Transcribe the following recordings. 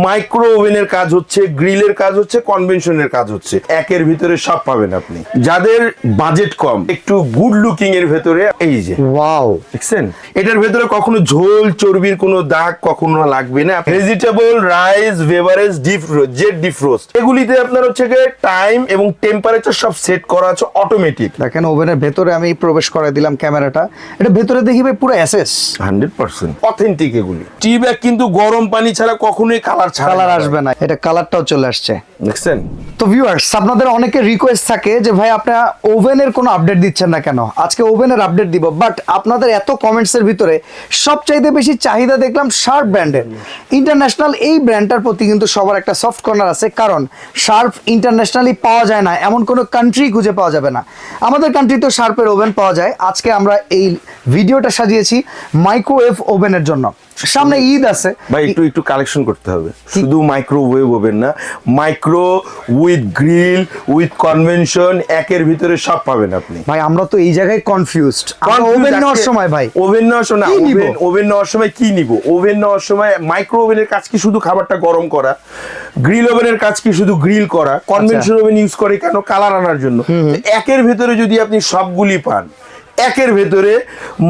Micro ওভেনের কাজ হচ্ছে, গ্রিলের কাজ হচ্ছে, কনভেনশনের কাজ হচ্ছে, একের ভিতরে সব পাবেন আপনি। যাদের বাজেট কম, একটু গুড লুকিং এর ভেতরে এই যে ওয়াও, দেখছেন, এটার ভেতরে কখনো ঝোল চর্বির কোনো দাগ কখনো লাগবে না। Vegetable, rice, beverage, jet defrost, এগুলিতে আপনার হচ্ছে গিয়ে টাইম এবং টেম্পারেচার সব সেট করা আছে অটোমেটিক। দেখেন ওভেনের ভেতরে আমি প্রবেশ করাই দিলাম ক্যামেরাটা, এটা ভেতরে দেখি ভাই পুরো এসএস 100% অথেন্টিক। এগুলি টি ব্যাগ কিন্তু গরম পানি ছাড়া কখনোই কালার আসবে না, এটা কালারটাও চলে আসছে দেখছেন। তো ভিউয়ার্স, আপনাদের অনেকের রিকোয়েস্ট থাকে যে ভাই আপনারা ওভেনের কোনো আপডেট দিচ্ছেন না কেন, আজকে ওভেনের আপডেট দিব। বাট আপনাদের এত কমেন্টসের ভিতরে সবচাইতে বেশি চাহিদা দেখলাম শার্প ব্র্যান্ডের। ইন্টারন্যাশনাল এই ব্র্যান্ডটার প্রতি কিন্তু সবার একটা সফট কর্নার আছে, কারণ শার্প ইন্টারন্যাশনালি পাওয়া যায় না, এমন কোনো কান্ট্রি খুঁজে পাওয়া যাবে না। আমাদের কান্ট্রিতেও শার্পের ওভেন পাওয়া যায়। আজকে আমরা এই ভিডিওটা সাজিয়েছি মাইক্রোওয়েভ ওভেনের জন্য। সামনে ঈদ আছে ভাই, একটু কালেকশন করতে হবে। শুধু মাইক্রোওয়েভ ওভেন না, micro with grill with convention, একের ভিতরে সব পাবেন আপনি। ভাই আমরা তো এই জায়গায় কনফিউজড। ওভেন নেওয়ার সময় ভাই, ওভেন নেওয়ার সময় ওভেন নেওয়ার সময় কি নিব? ওভেন নেওয়ার সময় মাইক্রো ওভেনের কাজ কি শুধু খাবারটা গরম করা, গ্রিল ওভেনের কাজ কি শুধু গ্রিল করা, কনভেনশন ওভেন ইউজ করে কেন? কালার আনার জন্য। একের ভিতরে যদি আপনি সবগুলি পান, একের ভেতরে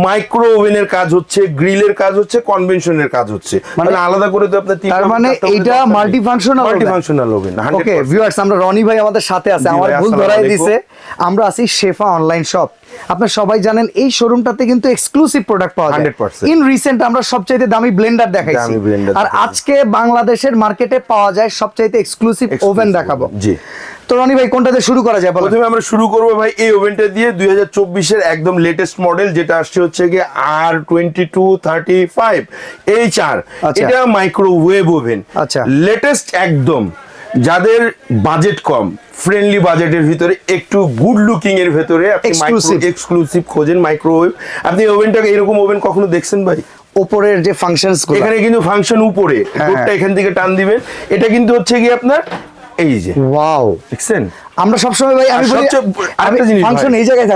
মাইক্রো ওভেনের কাজ হচ্ছে, গ্রিলের কাজ হচ্ছে, কনভেনশনের কাজ হচ্ছে, মানে আলাদা করে তো আপনার তার মানে এটা মাল্টিফাংশনাল ওভেন। ওকে ভিউয়ার্স, আমরা রনি ভাই আমাদের সাথে আছে, আমার ভুল ধরাই দিয়েছে। আমরা আছি শেফা অনলাইন শপ। আপনারা সবাই জানেন এই শোরুমটাতে কিন্তু এক্সক্লুসিভ প্রোডাক্ট পাওয়া যায়। ইন রিসেন্ট আমরা সবচাইতে দামি ব্লেন্ডার দেখাইছি, আর আজকে বাংলাদেশের মার্কেটে পাওয়া যায় সবচাইতে এক্সক্লুসিভ ওভেন দেখাবো। জি, তো রনি ভাই কোনটাতে শুরু করা যায়? প্রথমে আমরা শুরু করবো ভাই এই ওভেনটা দিয়ে, 2024 এর একদম লেটেস্ট মডেল, যেটা আসছে হচ্ছে গিয়ে R2235 HR। এটা মাইক্রোওয়েভ ওভেন, আচ্ছা লেটেস্ট একদম। যাদের বাজেট কম, ফ্রেন্ডলি বাজেটের ভিতরে, একটু গুড লুকিং এর ভিতরে আপনি এক্সক্লুসিভ খোঁজেন মাইক্রোওয়েভ। আপনি ওভেনটাকে এরকম ওভেন কখনো দেখছেন ভাই? উপরের যে ফাংশনস, এখানে কিন্তু ফাংশন উপরে, ডোরটা এখান থেকে টান দিবেন, এটা কিন্তু হচ্ছে গিয়ে আপনার এই যে ওয়াও দেখছেন। আমরা সবসময় ভাই আমি আরেকটা জিনিস ফাংশন এই জায়গায়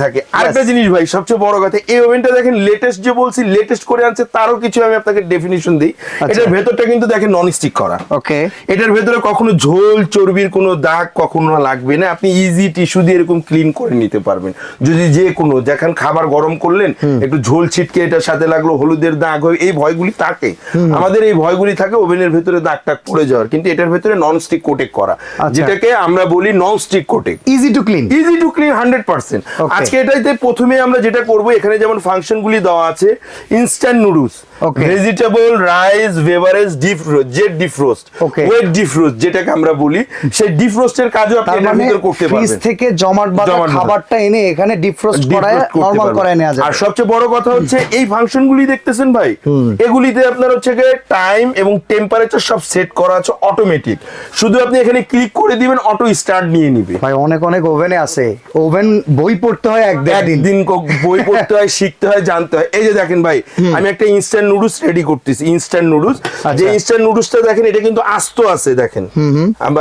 থাকে। আরেকটা জিনিস ভাই, সবচেয়ে বড় কথা, এই ওভেনটা দেখেন লেটেস্ট, যে বলছি লেটেস্ট করে আনছে, তারও কিছু আমি আপনাকে ডেফিনিশন দিই। এটার ভেতরটা কিন্তু দেখেন নন স্টিক করা। ওকে, এটার ভেতরে কখনো ঝোল চর্বির কোনো দাগ কখনো লাগবে না। আপনি ইজি টিস্যু দিয়ে এরকম ক্লিন করে নিতে পারবেন। যদি যে কোনো দেখেন খাবার গরম করলেন, একটু ঝোল ছিটকে এটার সাথে লাগলো, হলুদের দাগ হয়, এই ভয়গুলি থাকে আমাদের, এই ভয়গুলি থাকে ওভেনের ভেতরে দাগ টাগ পড়ে যাওয়ার। কিন্তু এটার ভেতরে নন স্টিক কোটেক করা, যেটাকে আমরা বলি non stick কোটেক, easy to clean 100%। আজকে এটাইতে প্রথমে আমরা যেটা করব, এখানে যেমন ফাংশন গুলি দেওয়া আছে, instant noodles, vegetable, rice, beverage, jet defrost, weight defrost, যেটাকে আমরা বলি, সেই ডিফ্রোস্টের কাজও আপনি এর ভিতর করতে পারবেন। ফ্রিজ থেকে জমাট বাঁধা খাবারটা এনে এখানে ডিফ্রোস্ট করায় নরমাল করায় নেওয়া যায়। আর সবচেয়ে বড় কথা হচ্ছে এই ফাংশনগুলি দেখতেছেন ভাই, এগুলিতে আপনার হচ্ছে টাইম এবং টেম্পারেচার সব সেট করা আছে অটোমেটিক। শুধু আপনি এখানে ক্লিক করে দিবেন, অটো স্টার্ট নিয়ে নিবে। ভাই অনেক ওভেনে আছে, ওভেন বই পড়তে হয়, একদিন বই পড়তে হয়, শিখতে হয়, জানতে হয়। এই যে দেখেন ভাই, আমি একটা ইনস্ট্যান্ট নুডলস রেডি করতেছি, ইনস্ট্যান্ট নুডলস। যে ইনস্ট্যান্ট নুডলসটা দেখেন, এটা কিন্তু আস্ত আছে, দেখেন।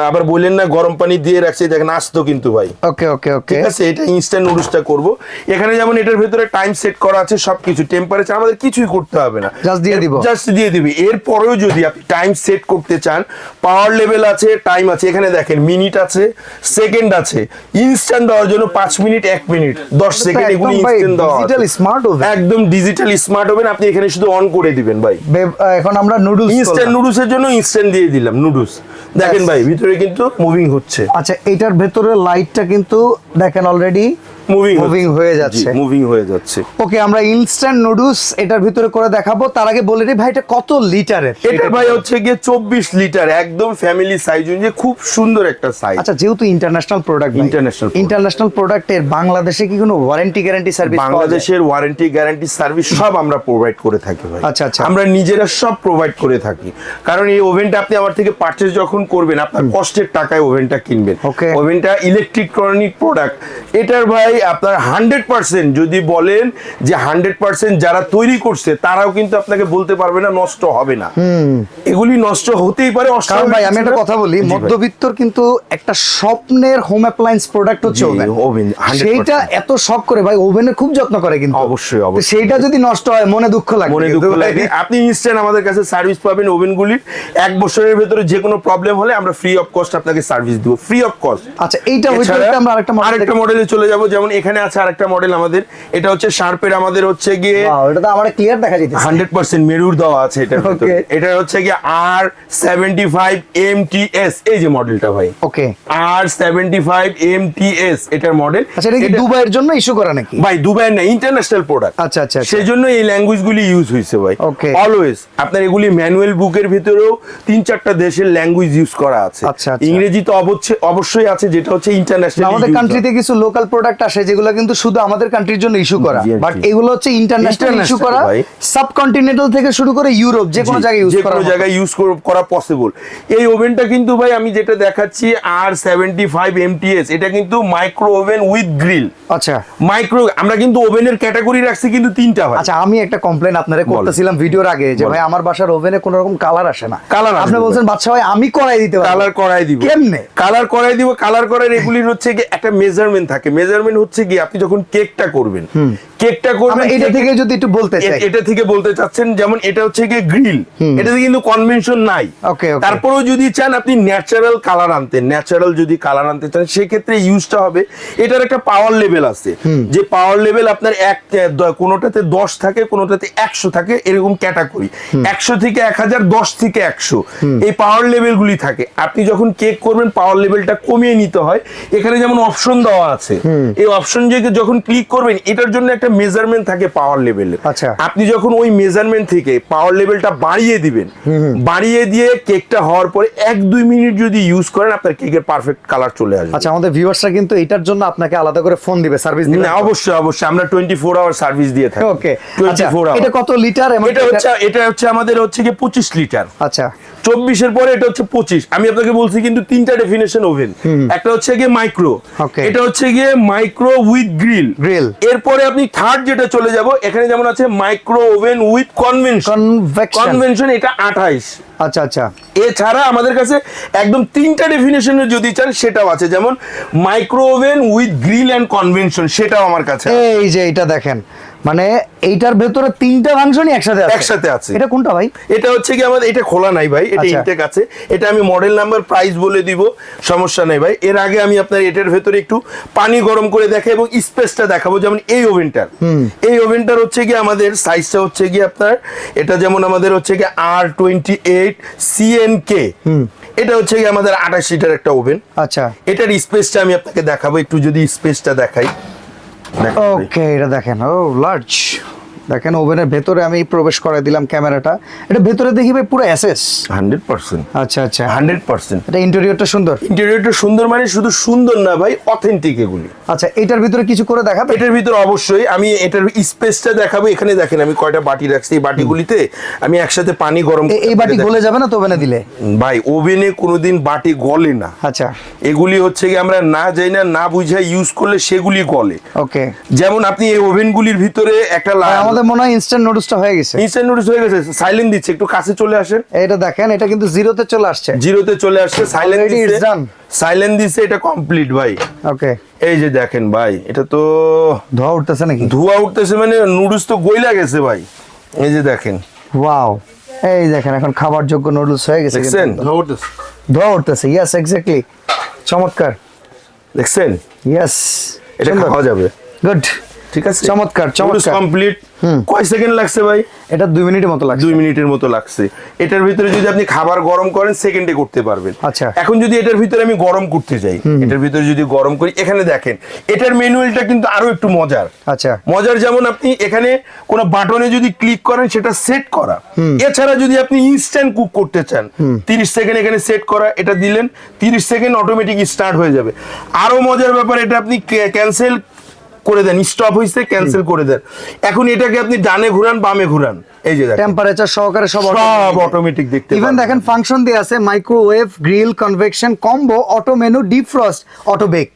আবার বললেন না গরম পানি দিয়ে রাখছি, দেখেন আস্ত কিন্তু ভাই। ওকে ওকে ওকে, ঠিক আছে। এটা ইনস্ট্যান্ট নুডলসটা করব। এখানে যেমন এটার ভিতরে টাইম সেট করা আছে, সবকিছু টেম্পারেচার আমাদের কিছুই করতে হবে না, জাস্ট দিয়ে দিবি। এরপরেও যদি আপনি টাইম সেট করতে চান, পাওয়ার লেভেল আছে, টাইম আছে, এখানে দেখেন মিনিট আছে, সেকেন্ড আছে। ইনস্ট্যান্ট দেওয়ার জন্য 5 মিনিট, 1 মিনিট, 10 সেকেন্ড, এগুলো ইনস্ট্যান্ট দেওয়া, ডিজিটাল স্মার্ট ওভেন, একদম ডিজিটাল স্মার্ট ওভেন। আপনি এখানে শুধু অন করে দিবেন ভাই। এখন আমরা নুডলস, ইনস্ট্যান্ট নুডলসের জন্য ইনস্ট্যান্ট দিয়ে দিলাম নুডলস। দেখেন ভাই ভিতরে কিন্তু মুভিং হচ্ছে। আচ্ছা, এটার ভেতরে লাইটটা কিন্তু দেখেন অলরেডি মুভিং হয়ে যাচ্ছে। ওকে, আমরা ইনস্ট্যান্ট নুডলস এটার ভিতরে করে দেখাবো। তার আগে বলে দিই ভাই, এটা কত লিটারের? এটা ভাই হচ্ছে গিয়ে 24 লিটার, একদম ফ্যামিলি সাইজ অনুযায়ী, খুব সুন্দর একটা সাইজ। আচ্ছা, যেহেতু ইন্টারন্যাশনাল প্রোডাক্টের বাংলাদেশে কি কোনো ওয়ারেন্টি গ্যারান্টি সার্ভিস? বাংলাদেশের ওয়ারেন্টি গ্যারান্টি সার্ভিস সব আমরা প্রোভাইড করে থাকি ভাই। আচ্ছা আচ্ছা, আমরা নিজেরা সব প্রোভাইড করে থাকি। কারণ এই ওভেনটা আপনি আমার থেকে পারচেজ যখন করবেন, আপনার কষ্টের টাকায় ওভেনটা কিনবেন। ওভেনটা ইলেকট্রনিক প্রোডাক্ট, এটার ভাই ভাই আপনার 100% যদি বলেন যে 100% যারা তৈরি করছে তারাও কিন্তু আপনাকে বলতে পারবে না নষ্ট হবে না। এগুলি নষ্ট হতেই পারে। কারণ ভাই আমি একটা কথা বলি, মধ্যবিত্তর কিন্তু একটা স্বপ্নের হোম অ্যাপ্লায়েন্স প্রোডাক্ট হচ্ছে ওভেন। সেইটা এত শখ করে ভাই, ওভেনের খুব যত্ন করে কিন্তু। অবশ্যই অবশ্যই। সেইটা যদি নষ্ট হয় মনে দুঃখ লাগে, মনে দুঃখ লাগে। আপনি ইনস্ট্যান্ট আমাদের কাছে সার্ভিস পাবেন ওভেনগুলির। 1 বছরের ভিতরে যে কোনো প্রবলেম হলে আমরা ফ্রি অফ কস্ট আপনাকে সার্ভিস দিব, ফ্রি অফ কস্ট। আচ্ছা, এইটা হইতে আমরা আরেকটা মডেলে চলে যাব। যেমন এখানে আছে আরেকটা মডেল আমাদের, এটা হচ্ছে শার্পের, আমাদের হচ্ছে গিয়ে এটা তো আমার ক্লিয়ার দেখা যাচ্ছে 100% মেরুর দেওয়া আছে এটার ভিতরে। এটা হচ্ছে গিয়ে R75 MTS, এই যে মডেলটা ভাই। ওকে, R75 MTS এটার মডেল। আচ্ছা, এটা কি দুবাইয়ের জন্য ইস্যু করা নাকি? ভাই দুবাইয়ের না, ইন্টারন্যাশনাল প্রোডাক্ট। আচ্ছা আচ্ছা, সেজন্য এই ল্যাঙ্গুয়েজগুলি ইউজ হইছে ভাই। ওকে, অলওয়েজ আপনার এগুলি ম্যানুয়াল বুকের ভিতরেও 3-4টা দেশের ল্যাঙ্গুয়েজ ইউজ করা আছে। আচ্ছা, ইংরেজি তো অবশ্যই আছে, যেটা হচ্ছে ইন্টারন্যাশনাল। আমাদের কান্ট্রিতে কিছু লোকাল প্রোডাক্ট আসে যেগুলো কিন্তু শুধু আমাদের কান্ট্রির জন্য ইস্যু করা, বাট এগুলো হচ্ছে ইন্টারন্যাশনাল ইস্যু করা। সাবকন্টিনেন্টাল থেকে শুরু করে ইউরোপ যে কোনো জায়গায় ইউজ করা পসিবল। এই ওভেনটা কিন্তু ভাই আমি যেটা দেখাচ্ছি R75 MTS, এটা কিন্তু মাইক্রো ওভেন উইথ গ্রিল। আচ্ছা, মাইক্রো, আমরা কিন্তু ওভেনের ক্যাটাগরি রাখছি কিন্তু 3টা ভাই। আচ্ছা, আমি একটা কমপ্লেন আপনারে করতেছিলাম ভিডিওর আগে যে ভাই আমার বাসার ওভেনে কোনো রকম কালার আসে না। আপনি বলছেন বাদশা ভাই আমি করাই দিতে পারি। কালার করাই দিব। কেমনে কালার করাই দিব? কালার করার এগুলির হচ্ছে কি একটা মেজারমেন্ট থাকে। মেজারমেন্ট হচ্ছে কি আপনি যখন কেকটা করবেন, এটা থেকে যদি একটু বলতে চাই, এটা থেকে বলতে চাচ্ছেন, যেমন এটা হচ্ছে কি গ্রিল, এটাতে কিন্তু কনভেনশন নাই। তারপরেও যদি চান আপনি ন্যাচারাল কালার আনতে, ন্যাচারাল যদি কালার আনতে চান সেক্ষেত্রে ইউজটা হবে। এটার একটা পাওয়ার লেভেল আছে, যে পাওয়ার লেভেল আপনার কোনোটাতে 10 থাকে, কোনোটাতে 100 থাকে, এরকম ক্যাটাগরি। 100 থেকে 1000, 10 থেকে 100 এই পাওয়ার লেভেল গুলি থাকে। আপনি যখন কেক করবেন পাওয়ার লেভেলটা কমিয়ে নিতে হয়। এখানে যেমন অপশন দেওয়া আছে, এই অপশন যখন ক্লিক করবেন এটার জন্য একটা মেজারমেন্ট থাকে পাওয়ার লেভেলের। আচ্ছা, আপনি যখন ওই মেজারমেন্ট থেকে পাওয়ার লেভেলটা বাড়িয়ে দিবেন, বাড়িয়ে দিয়ে কেকটা হওয়ার পরে 1-2 মিনিট যদি ইউজ করেন আপনার কেকের পারফেক্ট কালার চলে আসবে। আচ্ছা, আমাদের ভিউয়ার্সরা কিন্তু এটার জন্য আপনাকে আলাদা করে ফোন দিবে, সার্ভিস দিবে? অবশ্যই অবশ্যই, আমরা 24 আওয়ার সার্ভিস দিয়ে থাকি। ওকে, 24 আওয়ার। এটা কত লিটার? এটা হচ্ছে আমাদের হচ্ছে কি 25 লিটার। আচ্ছা, 24 এর পরে এটা হচ্ছে 25। আমি আপনাকে বলছি কিন্তু 3টা ডেফিনেশন ওভেন। একটা হচ্ছে গিয়ে মাইক্রো, এটা হচ্ছে গিয়ে মাইক্রো উইথ গ্রিল। এরপরে আপনি থার্ড যেটা চলে যাব, এখানে যেমন আছে মাইক্রো ওভেন উইথ কনভেনশন, এটা 28। আচ্ছা আচ্ছা, এছাড়া আমাদের কাছে একদম 3টা ডেফিনেশনের যদি চান সেটাও আছে, যেমন micro oven with grill and convention, সেটাও আমার কাছে। এই যে এটা দেখেন, মানে এইটার ভেতরে 3টা ফাংশনই একসাথে আছে। এটা কোনটা ভাই? এটা হচ্ছে কি আমাদের, এটা খোলা নাই ভাই, এটা ইনটেক আছে। এটা আমি মডেল নাম্বার প্রাইস বলে দিব, সমস্যা নাই ভাই। এর আগে আমি আপনার এটার ভেতরে একটু পানি গরম করে দেখাই এবং স্পেসটা দেখাবো। যেমন এই ওভেনটার হচ্ছে কি আমাদের সাইজটা হচ্ছে কি আপনার, এটা যেমন আমাদের হচ্ছে কি R28 CNK, এটা হচ্ছে কি আমাদের 28 লিটার একটা ওভেন। আচ্ছা, এটার স্পেসটা আমি আপনাকে দেখাবো, একটু যদি স্পেসটা দেখাই। ওকে, এটা দেখেন, ও লার্জ। দেখেন ওভেনের ভেতরে আমি প্রবেশ করাই দিলাম ক্যামেরাটা। এটা ভেতরে দেখি ভাই পুরো এসএস 100%। আচ্ছা আচ্ছা, 100%। এটা ইন্টেরিয়রটা সুন্দর। ইন্টেরিয়রটা সুন্দর মানে শুধু সুন্দর না ভাই, অথেন্টিক এগুলি। আচ্ছা, এটার ভিতরে কিছু করে দেখাবে? এটার ভিতরে অবশ্যই আমি এটার স্পেসটা দেখাবো। এখানে দেখেন আমি কয়টা বাটি রাখছি, এই বাটিগুলিতে আমি একসাথে পানি গরম। এই বাটি গলে যাবে না তো ওভেনে দিলে? ভাই ওভেনে কোনোদিন বাটি গলে না। আচ্ছা, এগুলি হচ্ছে কি আমরা না যাই না বুঝে ইউজ করলে সেগুলি গলে। ওকে, যেমন আপনি এই ওভেনগুলির ভিতরে একটা আমাদের মনে হয় ইনস্ট্যান্ট নুডলসটা হয়ে গেছে। ইনস্ট্যান্ট নুডলস হয়ে গেছে। সাইলেন্ট দিচ্ছে, একটু কাছে চলে আসেন। এটা দেখেন, এটা কিন্তু জিরোতে চলে আসছে। সাইলেন্ট দিচ্ছে, এটা কমপ্লিট ভাই। ওকে, এই যে দেখেন ভাই, এটা তো ধোয়া উঠতেছে নাকি? ধোয়া উঠতেছে মানে নুডলস তো গইলা গেছে ভাই। এই যে দেখেন, ওয়াও, এই দেখেন এখন খাবার যোগ্য নুডলস হয়ে গেছে। দেখছেন ধোয়া উঠতেছে। ইয়েস, এক্স্যাক্টলি, চমৎকার। দেখছেন? ইয়েস, এটা খাওয়া যাবে। গুড, ঠিক আছে, চমৎকার। কমপ্লিট। কয় সেকেন্ড লাগছে ভাই? এটা 2 মিনিটের মতো লাগছে। 2 মিনিটের মতো লাগছে। এটার ভিতরে যদি আপনি খাবার গরম করেন সেকেন্ডে করতে পারবেন। আচ্ছা, এখন যদি এটার ভিতরে আমি গরম করতে যাই, এটার ভিতরে যদি গরম করি, এখানে দেখেন এটার ম্যানুয়ালটা কিন্তু আরো একটু মজার। আচ্ছা, মজার যেমন আপনি এখানে কোন বাটনে যদি ক্লিক করেন সেটা সেট করা। এছাড়া যদি আপনি ইনস্ট্যান্ট কুক করতে চান, 30 সেকেন্ড এখানে সেট করা, এটা দিলেন 30 সেকেন্ড অটোমেটিক স্টার্ট হয়ে যাবে। আরো মজার ব্যাপার, এটা আপনি ক্যান্সেল করে দেন, স্টপ হইছে ক্যান্সেল করে দেন। এখন এটাকে আপনি ডানে ঘুরান বামে ঘুরান, এই যে দেখেন টেম্পারেচার সহকারে সব অটোমেটিক দেখতে পাবেন। ইভেন দেখেন ফাংশন দিয়ে আছে microwave, grill, convection, combo, auto menu, deep frost, auto bake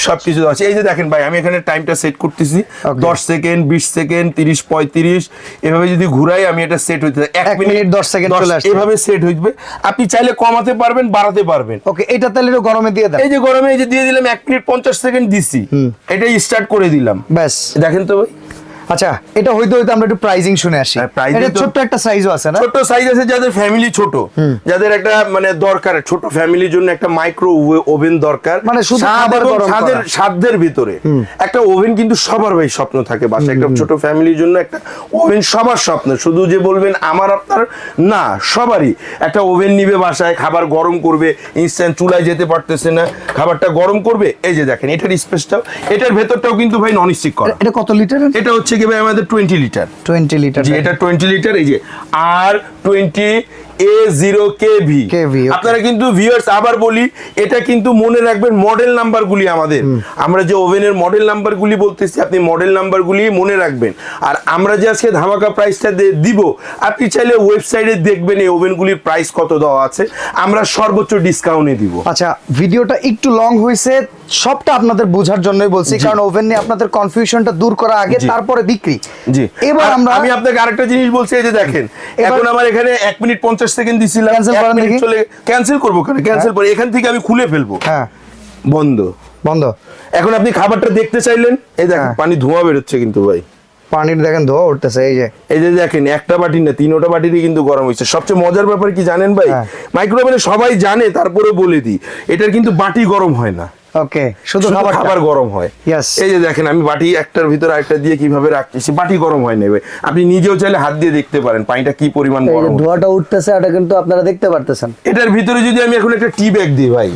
সবকিছু আছে। এই যে দেখেন ভাই, আমি এখানে টাইমটা সেট করতেছি 10 সেকেন্ড, 20 সেকেন্ড, 30, 35 এভাবে যদি ঘুরাই আমি এটা সেট হইতে 1 মিনিট 10 সেকেন্ড চলে আসছে, এভাবে সেট হইবে। আপনি চাইলে কমাতে পারবেন, বাড়াতে পারবেন। ওকে, এটা তাহলে একটু গরমে দিয়ে দেন। এই যে গরমে এই যে দিয়ে দিলাম 1 মিনিট 50 সেকেন্ড দিছি, এটা স্টার্ট করে দিলাম, ব্যাস দেখেন তো ভাই। আচ্ছা, এটা হইতে হইতে আমরা একটু প্রাইজিং শুনে আসি। এটা ছোট্ট একটা সাইজও আছে না? ছোট সাইজ আছে, যাদের ফ্যামিলি ছোট, যাদের একটা মানে দরকার ছোট ফ্যামিলির জন্য একটা মাইক্রো ওভেন দরকার, মানে শুধু খাবার গরম করা, সাধ্যের ভিতরে একটা ওভেন কিন্তু সবার ভাই স্বপ্ন থাকে বাসায়। একটা ছোট ফ্যামিলির জন্য একটা ওভেন সবার স্বপ্ন, শুধু যে বলবেন আমার আপনার না, সবারই একটা ওভেন নিবে বাসায়, খাবার গরম করবে, ইনস্ট্যান্ট চুলায় যেতে পারতেছে না, খাবারটা গরম করবে। এই যে দেখেন এটার স্পেসটাও, এটার ভেতরটাও কিন্তু ভাই নন স্টিক করা। এটা কত লিটার? এটা হচ্ছে কি ভাই আমাদের 20 লিটার। 20 লিটার, জি, এটা 20 লিটার। এই যে R20 A0KB। আপনারা কিন্তু ভিউয়ার্স আবার বলি, এটা কিন্তু মনে রাখবেন মডেল নাম্বারগুলি আমাদের, আমরা যে ওভেনের মডেল নাম্বারগুলি বলতেছি, আপনি মডেল নাম্বারগুলি মনে রাখবেন। আর আমরা যে আজকে ধামাকা প্রাইসটা দিব, আপনি চাইলে ওয়েবসাইটে দেখবেন এই ওভেনগুলির প্রাইস কত দেওয়া আছে, আমরা সর্বোচ্চ ডিসকাউন্টে দিব। আচ্ছা, ভিডিওটা একটু লং হয়েছে, সবটা আপনাদের বোঝার জন্যই বলছি, কারণ ওভেন নিয়ে আপনাদের কনফিউশনটা দূর করা আগে, তারপরে বিক্রি। জি, এবার আমি আপনাকে আরেকটা জিনিস বলছি, এই যে দেখেন এখন আমার এখানে 1 মিনিট 50 সেকেন্ড দিছিলাম, চলে ক্যান্সেল করবো কেন? ক্যান্সেল করে এখান থেকে আমি খুলে ফেলবো, হ্যাঁ বন্ধ বন্ধ। এখন আপনি খাবারটা দেখতে চাইলেন, এই দেখেন পানি ধোঁয়া বেরোচ্ছে কিন্তু ভাই, পানির দেখেন ধোঁয়া উঠতেছে। এই যে দেখেন একটা বাটি না 3টা বাটিরই কিন্তু গরম হয়েছে। সবচেয়ে মজার ব্যাপার কি জানেন ভাই, মাইক্রোওভেনে সবাই জানে, তারপরে বলে দিই, এটার কিন্তু বাটি গরম হয় না, ওকে, শুধু খাবার গরম হয়। এই যে দেখেন আমি বাটি একটার ভিতর আরেকটা দিয়ে কিভাবে রাখতেছি, বাটি গরম হয় নেবে। আপনি নিজেও চাইলে হাত দিয়ে দেখতে পারেন পানিটা কি পরিমাণ গরম, ধোঁয়াটা উঠতেছে, এটা কিন্তু আপনারা দেখতে পারতেছেন। এটার ভিতরে যদি আমি এখন একটা টি ব্যাগ দিই ভাই,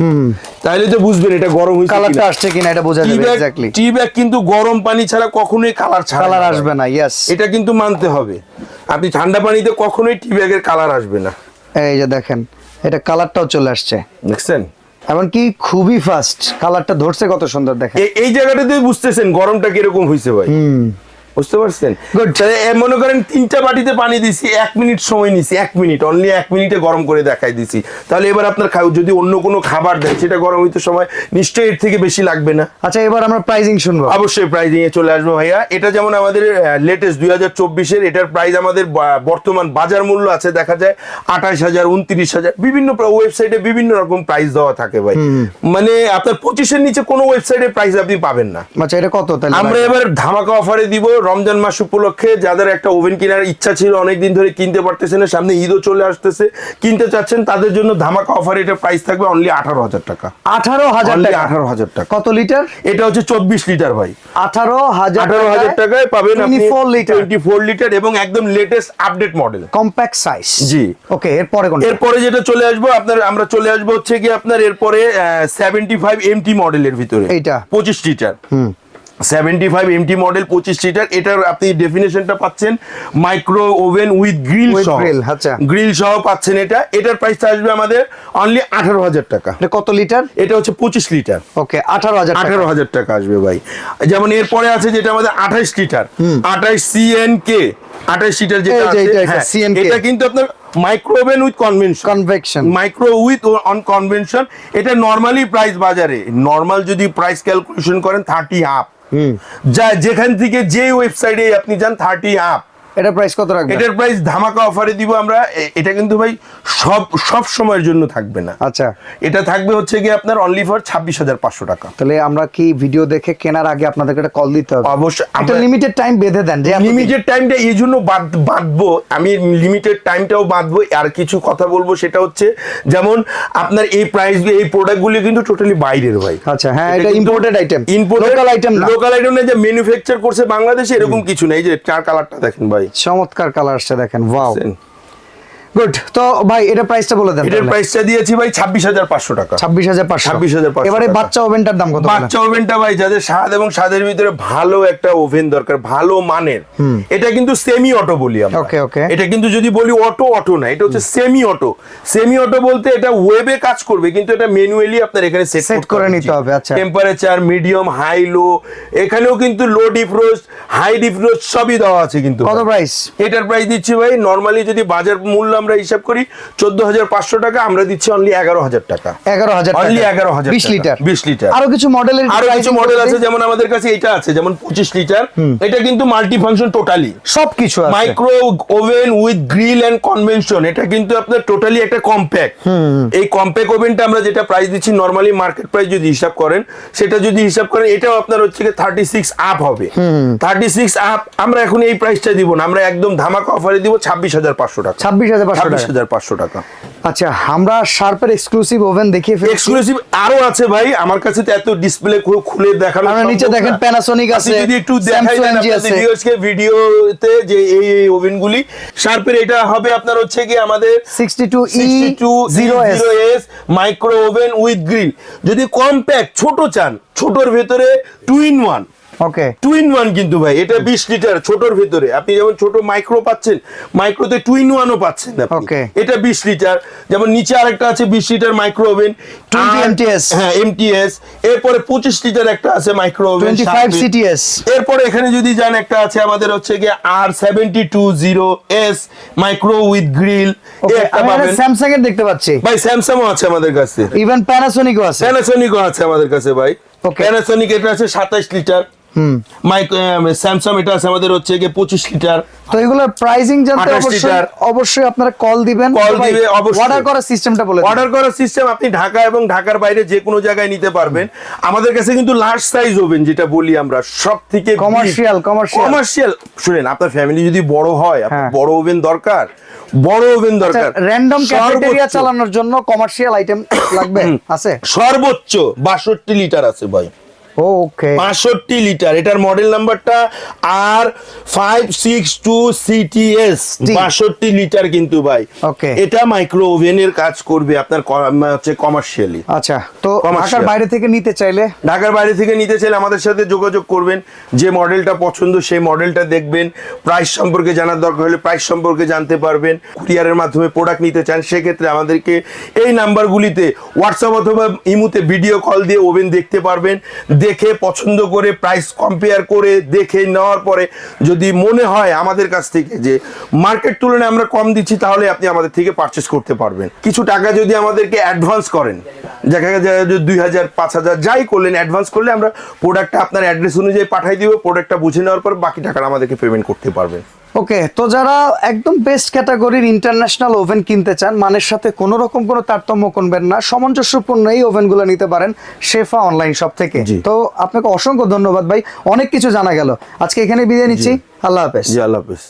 তাহলে তো বুঝবেন এটা গরম হয়েছে, কালারটা আসছে কিনা এটা বোঝা যাবে। এক্স্যাক্টলি, টি ব্যাগ কিন্তু গরম পানি ছাড়া কখনোই কালার আসবে না। ইয়েস, এটা কিন্তু মানতে হবে। আপনি ঠান্ডা পানিতে কখনোই টি ব্যাগের কালার আসবে না। এই যে দেখেন এটা কালারটাও চলে আসছে, দেখছেন? এমনকি খুবই ফাস্ট, কালারটা ধরছে কত সুন্দর দেখেন। এই জায়গাটাতে বুঝতেছেন গরমটা কিরকম হয়েছে ভাই, বুঝতে পারছেন? মনে করেন 3টা বাটিতে পানি দিছি, 1 মিনিট সময় নিছি, 1 মিনিট, অনলি 1 মিনিটে গরম করে দেখাই দিছি। তাহলে এবার আপনার যদি অন্য কোনো খাবার দেন, সেটা গরম হইতে সময় নিশ্চয়ই এর থেকে বেশি লাগবে না। আচ্ছা, এবার আমরা প্রাইজিং শুনবো। অবশ্যই প্রাইজিং এ চলে আসবো ভাইয়া। এটা যেমন আমাদের লেটেস্ট 2024-এর, এটার প্রাইস আমাদের বর্তমান বাজার মূল্য আছে দেখা যায় 28,000, 29,000, বিভিন্ন ওয়েবসাইটে বিভিন্ন রকম প্রাইস দেওয়া থাকে ভাই। মানে আপনার 25-এর নিচে কোনো ওয়েবসাইটে প্রাইস আপনি পাবেন না। আচ্ছা, এটা কত তাহলে? আমরা এবার ধামাকা অফারে দিব রমজান মাস উপলক্ষে। যাদের একটা ওভেন কেনার ইচ্ছা ছিল, অনেকদিন ধরে কিনতে পারতেছে না, সামনে ঈদও চলে আসতেছে, কিনতে চাচ্ছেন, তাদের জন্য ধামাকা অফারে এটা প্রাইস থাকবে অনলি 18,000 টাকা। 18,000 টাকা। কত লিটার? এটা হচ্ছে 24 লিটার ভাই। 18,000 টাকায় পাবেন আপনি 24 লিটার এবং একদম latest update model, compact size. জি, ওকে। এরপরে কোনটা? এরপরে যেটা চলে আসবো আমরা চলে আসবো হচ্ছে কি আপনার এরপরে 75 MT মডেলের ভিতরে, এইটা 25 লিটার। 75 MT model 25 litre. এটার আপনি ডেফিনেশনটা পাচ্ছেন মাইক্রো ওভেন উইথ গ্রিল সহ, গ্রিল সহ পাচ্ছেন। এটার প্রাইসটা আসবে আমাদের অনলি 18,000 টাকা। এটা কত লিটার? এটা হচ্ছে 25 লিটার। ওকে, 18,000 টাকা আসবে ভাই। যেমন এরপরে আছে যেটা আমাদের 28 লিটার, 28 CNK 28 লিটার যেটা আছে, এটা কিন্তু আপনার micro oven with convection, micro with on convention. এটা নরমালি প্রাইস বাজারে নরমাল যদি প্রাইস ক্যালকুলেশন করেন 30 আপ, যা যেখান থেকে যে ওয়েবসাইটে আপনি যান 30 আপ। এটার প্রাইস কত রাখবেন? এটার প্রাইস ধামাকা অফারে দিব আমরা। এটা কিন্তু ভাই সব সময়ের জন্য থাকবে না। আচ্ছা, এটা থাকবে হচ্ছে কি আপনার অনলি ফর 26,500 টাকা। তাহলে আমরা কি ভিডিও দেখে কেনার আগে আপনাদেরকে একটা কল দিতে হবে? অবশ্যই। একটা লিমিটেড টাইম বেঁধে দেন, যে লিমিটেড টাইমটা এই জন্য বাঁধবো আমি, লিমিটেড টাইমটাও বাঁধবো। আর কিছু কথা বলবো, সেটা হচ্ছে যেমন আপনার এই প্রাইস, এই প্রোডাক্টগুলি কিন্তু টোটালি বাইরের ভাই। আচ্ছা, হ্যাঁ, এটা ইম্পোর্টেড আইটেম, লোকাল আইটেম না যে ম্যানুফ্যাকচার করছে বাংলাদেশে, এরকম কিছু না। এই যে চার কালারটা দেখেন ভাই, চমৎকার কালার আসছে দেখেন, ওয়াও। গুড। তো ভাই এটা প্রাইসটা বলে দেন। এটার প্রাইসটা দিয়েছি ভাই 26,500 টাকা। 26,500। এবারে বাচ্চা ওভেনটার দাম কত? বাচ্চা ওভেনটা ভাই যাদের স্বাদ এবং স্বাদের ভিতরে ভালো একটা ওভেন দরকার, ভালো মানের, এটা কিন্তু সেমি অটো বলি আমরা। ওকে ওকে। এটা কিন্তু যদি বলি অটো না, এটা হচ্ছে সেমি অটো। সেমি অটো বলতে এটা ওয়েবে কাজ করবে, কিন্তু এটা ম্যানুয়ালি আপনার এখানে সেট করে নিতে হবে। আচ্ছা, টেম্পারেচার মিডিয়াম, হাই, লো, এখানেও কিন্তু লো ডিফ্রস্ট, হাই ডিফ্রস্ট সবই দেওয়া আছে। কিন্তু কত প্রাইস? এটার প্রাইস দিচ্ছি ভাই নরমালি যদি বাজার মূল্য আমরা হিসাব করি 14,500 টাকা, আমরা দিচ্ছি অনলি 11,000 টাকা। 11,000 অনলি 11,000 20 লিটার। 20 লিটার। আরো কিছু মডেলের আছে, যেমন আমাদের কাছে এটা আছে, যেমন 25 লিটার। এটা কিন্তু মাল্টি ফাংশন টোটালি সবকিছু আছে। Micro oven with grill and convention, এটা কিন্তু আপনার টোটালি একটা কম্প্যাক্ট। এই কম্প্যাক্ট ওভেনটা আমরা যেটা প্রাইস দিচ্ছি নরমালি মার্কেট প্রাইস যদি হিসাব করেন, সেটা যদি হিসাব করেন এটাও আপনার হচ্ছে 36 আপ হবে। 36 আপ আমরা এখন এই প্রাইসটা দিব না, আমরা একদম ধামাকা অফারে দিব 26,500 টাকা। 26,500 টাকা। আচ্ছা, আমরা শার্পের এক্সক্লুসিভ ওভেন দেখিয়ে ফেলছি। এক্সক্লুসিভ আরো আছে ভাই, আমার কাছে তো এত ডিসপ্লে খুলে দেখানো। আমরা নিচে দেখেন প্যানাসোনিক আছে, যদি একটু দেখাই দেন আপনাদের ভিউয়ার্সকে ভিডিওতে যে এই ওভেনগুলি। শার্পের এটা হবে আপনার হচ্ছে কি আমাদের 62E0S micro oven with grill. যদি কম্প্যাক্ট ছোট চান, ছোটর ভেতরে 2-in-1। ওকে, 2-in-1 কিন্তু ভাই এটা 20 লিটার ছোটর ভিতরে। আপনি যেমন ছোট মাইক্রো পাচ্ছেন, মাইক্রোতে 2-in-1ও পাচ্ছেন আপনি। ওকে, এটা 20 লিটার। যেমন নিচে আরেকটা আছে 20 লিটার মাইক্রো ওভেন 20 MTS। হ্যাঁ, MTS। এরপরে 25 লিটার একটা আছে মাইক্রো ওভেন 25 CTS। এরপরে এখানে যদি যান একটা আছে আমাদের হচ্ছে কি R720S মাইক্রো উইথ গ্রিল। একটা পাবেন। স্যামসাং এর দেখতে পাচ্ছি ভাই, স্যামসাংও আছে আমাদের কাছে, ইভেন প্যানাসোনিকও আছে। প্যানাসোনিকও আছে আমাদের কাছে ভাই। প্যানাসোনিক এটা আছে 27 লিটার। স্যামসাং এটা আছে আমাদের হচ্ছে 25 লিটার। তো এগুলোর প্রাইসিং জানতে অবশ্যই আপনারা কল দিবেন। অর্ডার করার সিস্টেমটা বলে দিন। অর্ডার করার সিস্টেম আপনি ঢাকা এবং ঢাকার বাইরে যে কোনো জায়গায় নিতে পারবেন। আমাদের কাছে কিন্তু লার্জ সাইজ ওভেন যেটা বলি আমরা, সবথেকে কমার্শিয়াল। শুনেন, আপনার ফ্যামিলি যদি বড় হয়, বড় ওভেন দরকার, বড় ওভেন দরকার। র‍্যান্ডম ক্যাফেটেরিয়া চালানোর জন্য কমার্শিয়াল আইটেম লাগবে আছে। সর্বোচ্চ 62 লিটার আছে ভাই। ওকে, 65 লিটার। এটার মডেল নাম্বারটা R562CTS 62 লিটার কিন্তু ভাই। এটা মাইক্রো ওভেনের কাজ করবে আপনার হচ্ছে কমার্শিয়ালি। আচ্ছা, তো ঢাকার বাইরে থেকে নিতে চাইলে আমাদের সাথে যোগাযোগ করবেন। যে মডেলটা পছন্দ সেই মডেলটা দেখবেন। প্রাইস সম্পর্কে জানার দরকার হলে প্রাইস সম্পর্কে জানতে পারবেন। কুরিয়ারের মাধ্যমে প্রোডাক্ট নিতে চান, সেক্ষেত্রে আমাদেরকে এই নাম্বারগুলিতে হোয়াটসঅ্যাপ অথবা ইমুতে ভিডিও কল দিয়ে ওভেন দেখতে পারবেন। দেখে পছন্দ করে প্রাইস কম্পেয়ার করে দেখে নেওয়ার পরে যদি মনে হয় আমাদের কাছ থেকে যে মার্কেট তুলনায় আমরা কম দিচ্ছি, তাহলে আপনি আমাদের থেকে পারচেস করতে পারবেন। কিছু টাকা যদি আমাদেরকে অ্যাডভান্স করেন, দেখা যায় 2,000 5,000 যাই করলেন, অ্যাডভান্স করলে আমরা প্রোডাক্টটা আপনার অ্যাড্রেস অনুযায়ী পাঠিয়ে দিব। প্রোডাক্টটা বুঝে নেওয়ার পর বাকি টাকাটা আমাদেরকে পেমেন্ট করতে পারবেন। ওকে, তো যারা একদম বেস্ট ক্যাটাগরির ইন্টারন্যাশনাল ওভেন কিনতে চান, মানের সাথে কোনো রকম কোনো তারতম্য করবেন না, সামঞ্জস্যপূর্ণ এই ওভেনগুলো নিতে পারেন শেফা অনলাইন শপ থেকে। তো আপনাকে অসংখ্য ধন্যবাদ ভাই, অনেক কিছু জানা গেল। আজকে এখানে বিদায় নিচ্ছি। আল্লাহ হাফেজ। আল্লাহ হাফেজ।